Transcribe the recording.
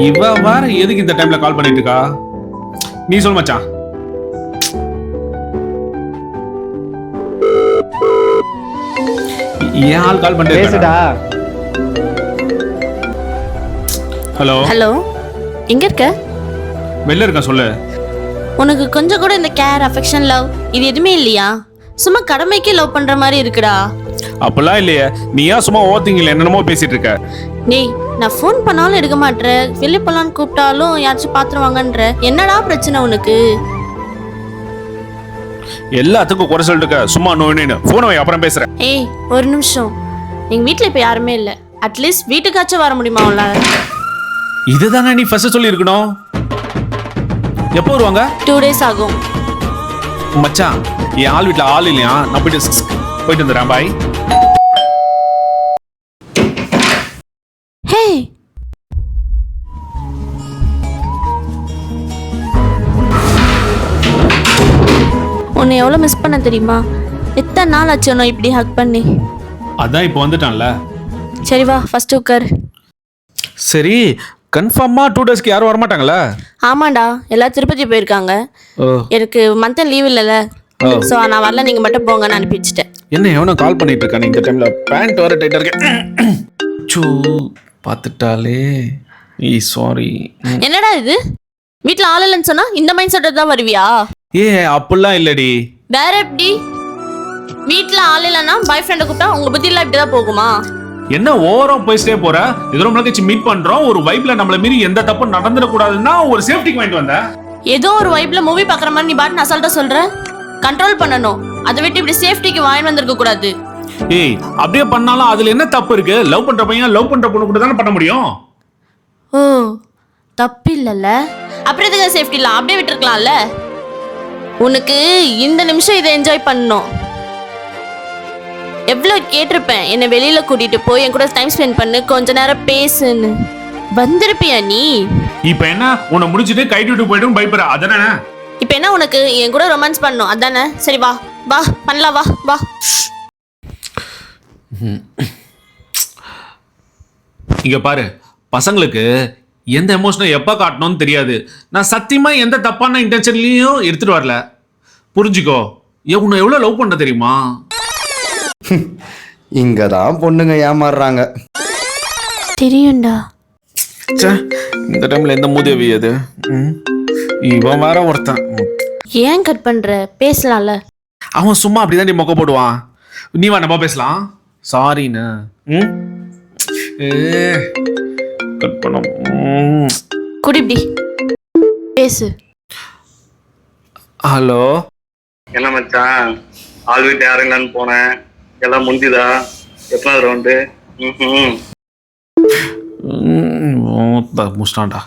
இவ வேற எதுக்கு இந்த டைம்ல கால் பண்ணிட்டு இருக்கா? நீ சொல் மச்சான். ஏன் ஆள் கால் பண்ணிட்டு பேசுடா. ஹலோ ஹலோ, எங்க இருக்க? வெளில இருக்கேன், சொல்லு. உனக்கு கொஞ்சம் கூட இந்த கேர், அஃபெக்ஷன், லவ் இது எதுவுமே இல்லையா? சும்மா கடமைக்கே லவ் பண்ற மாதிரி இருக்குடா. அப்பெல்லாம் இல்லையே, நீயா சும்மா ஓத்திங்கல என்னென்னமோ பேசிட்டு இருக்க. டேய், நான் ஃபோன் பண்ணாலும் எடுக்க மாட்டேற, வெளியே போலான்னு கூப்பிட்டாலும் யாராச்சும் பாத்துருவாங்கன்ற. என்னடா பிரச்சனை உனக்கு? எல்லாத்துக்கும் குறை சொல்லிட்டு இருக்க. சும்மா நோயின்னு போனை வை, அப்புறம் பேசுறேன். ஏய், ஒரு நிமிஷம். எங்க வீட்ல இப்ப யாருமே இல்ல. அட்லீஸ்ட் வீட்டுக்காச்சும் வர முடியுமா உங்களால? இதுதானே நீ ஃபர்ஸ்ட் சொல்லி இருக்கணும். எப்போ வருவாங்க? 2 days ஆகும். மச்சான், என் ஆள் வீட்டுல ஆள் இல்லையா, நான் போயிட்டு வந்துடுறேன். பாய். ஹே, உன்னை எவ்வளவு மிஸ் பண்ண தெரியுமா? எத்தனை நாள் ஆச்சு உன்னை இப்படி ஹக் பண்ணி. அதான் இப்போ வந்துட்டான்ல. சரி வா, ஃபர்ஸ்ட் உட்கார். சரி, கன்ஃபார்மா 2 daysக்கு யாரும் வர மாட்டாங்களா? ஆமாண்டா, எல்லாம் திருப்பதி போயிருக்காங்க. எனக்கு மந்த் லீவ் இல்லைல்ல, ஸோ நான் வரல, நீங்க மட்டும் போங்கன்னு அனுப்பி வச்சுட்டேன். என்ன எவனோ கால் பண்ணிட்டு இருக்கானே இந்த டைம்ல? பேண்ட் வர டைட்டா இருக்கு. சூ, பார்த்துட்டாலே. சாரி. என்னடா இது, வீட்டில் ஆள் இல்லைன்னு சொன்னா இந்த மைண்ட் செட்டை தான் வருவியா? ஏ, அப்படிலாம் இல்லடி. வேற எப்படி? வீட்டில் ஆள் இல்லைன்னா பாய் ஃப்ரெண்டை கூப்பிட்டா உங்க புத்தி எல்லாம் இப்படிதான் போகுமா? என்ன ஓரம் போயிட்டே போற? இது ரொம்ப நாளைக்கு மீட் பண்றோம், ஒரு வைப்ல நம்மள மீறி எந்த தப்பும் நடந்துடக்கூடாதுன்னா ஒரு சேஃப்டிக்கு வாங்கிட்டு வந்த. ஏதோ ஒரு வைப்ல மூவி பாக்குற மாதிரி நீ பாட்டு அசால்ட்டா சொல்ற. கண்ட்ரோல் பண்ணணும். அதை விட்டு இப்படி சேஃப்டிக்கு வாங்கி வந்திருக்க கூடாது. ஏய், அப்படியே பண்ணாலும் அதுல என்ன தப்பு இருக்கு? லவ் பண்ற பையன் லவ் பண்ற பொண்ணு கூட தானே பண்ண முடியும். ஓ, தப்பு இல்லைல்ல, அப்புறம் எதுக்கு சேஃப்டி இல்லை? அப்படியே விட்டுருக்கலாம்ல. உனக்கு இந்த நிமிஷம் இதை என்ஜாய் பண்ணணும். எவ்வளோ கேட்டிருப்பேன், என்னை வெளியில கூட்டிட்டு போய் என் கூட டைம் ஸ்பெண்ட் பண்ணு, கொஞ்ச நேரம் பேசுன்னு. வந்திருப்பியா நீ? இப்ப என்ன, உன்னை முடிச்சிட்டு கைட்டு விட்டு போயிட்டு பயப்படுற அதானே? இப்ப என்ன உனக்கு என் கூட ரொமான்ஸ் பண்ணணும் அதானே? சரி வா வா பண்ணலாம், வா வா. இங்க பாரு, பசங்களுக்கு எந்த எமோஷனை எப்ப காட்டணும்னு தெரியாது. நான் சத்தியமா எந்த தப்பான இன்டென்ஷன்லயும் எடுத்துட்டு வரல, புரிஞ்சுக்கோ. உன்னை எவ்வளவு லவ் பண்ண தெரியுமா? இங்கதான் பொண்ணுங்க ஏமாறுறாங்க. தெரியும்டா. இந்த டைம்ல எந்த மூதேவி அது? இவன் வேற ஒருத்தன். ஏன் கட் பண்ற? பேசலாம்ல. அவன் சும்மா அப்படிதான் நீ மொக்க போடுவான். நீ வா, நம்ம பேசலாம். சாரிண்ணா. கட் பண்ண குடிப்பி பேசு. ஹலோ. என்ன மச்சான், ஆள் வீட்டு யாரும் இல்லைன்னு போனேன், எல்லாம் முந்திதா? எத்தனாவது ரவுண்டு? முஸ்டாண்டா.